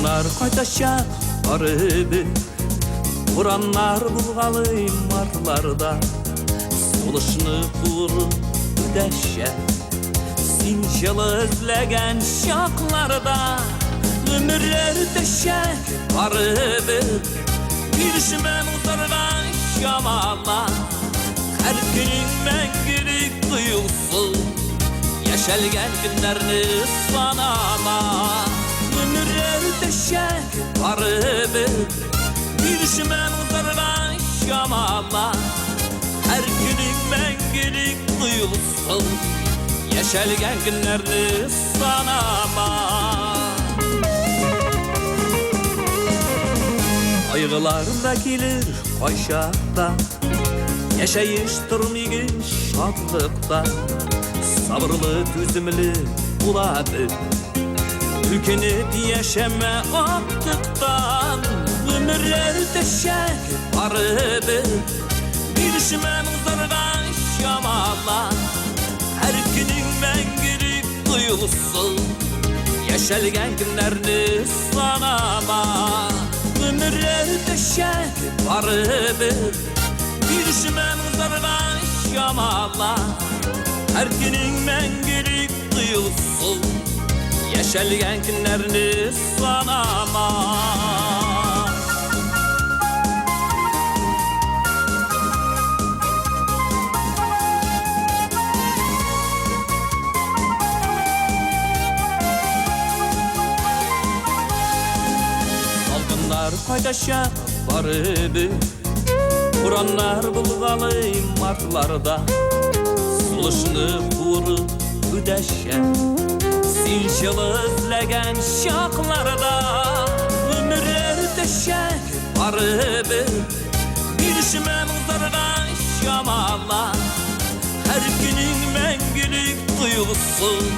Salgınlar kaytaşak barıbı, Vuranlar bulgalı martlarda, Soluşunu vurup ödeşe, Sincalı özlegen şaklarda, Ömürler döşek barıbı, Girişmem uzargan şamala, Her günün mengirik duyulsun, Yaşalgen günlerini sanama. Ömürler döşek barıbı, Girişmem uzargan şamala, Her günün mengirik duyulsun, Yaşalgen günlerini sanama. Kaygılar gelir kayşakta, Yaşayış durmayın şadlıkta, Sabırlı tüzümlü buladı, Tükenip yaşama attıktan. Ömürler döşek barıbı, Girişmem uzargan şamala, Her günün mengirik duyulsun, Yaşalgen günlerini sanama. Ömürler döşek barıbı, Girişmem uzargan şamala, Her günün mengirik duyulsun, Yaşalgen günlerini sanama. Salgınlar kaytaşak barıbı, Vuranlar bulgalı martlarda, Soluşunu vurup ödeşe, Sincalı özlegen şaklarda, Ömürler döşek barıbı, Girişmem uzargan şamala, Her günün mengilik duyulsun,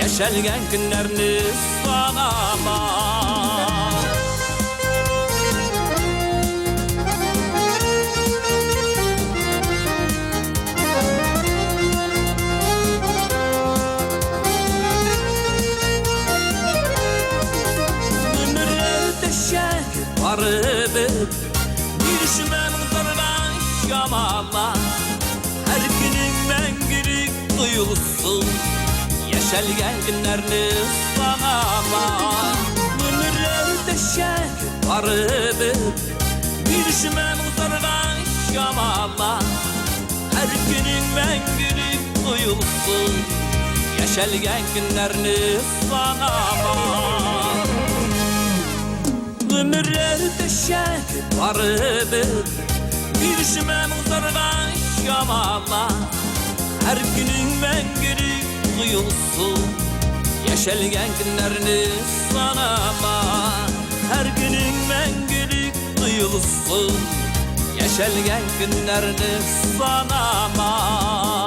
Yaşalgen günlerini sanama. Barıbı, Girişmem uzargan şamala, Her günün mengirik duyulsun, Yaşalgen günlerini sanama. Ömürler döşek barıbı, Girişmem uzargan şamala, Her günün mengirik duyulsun, Yaşalgen günlerini sanama. Ömürler döşek barıbı, Girişmem uzargan şamala, Her günün mengirik duyulsun, Yaşalgen günlerini sanama. Her günün mengirik duyulsun, Yaşalgen günlerini sanama.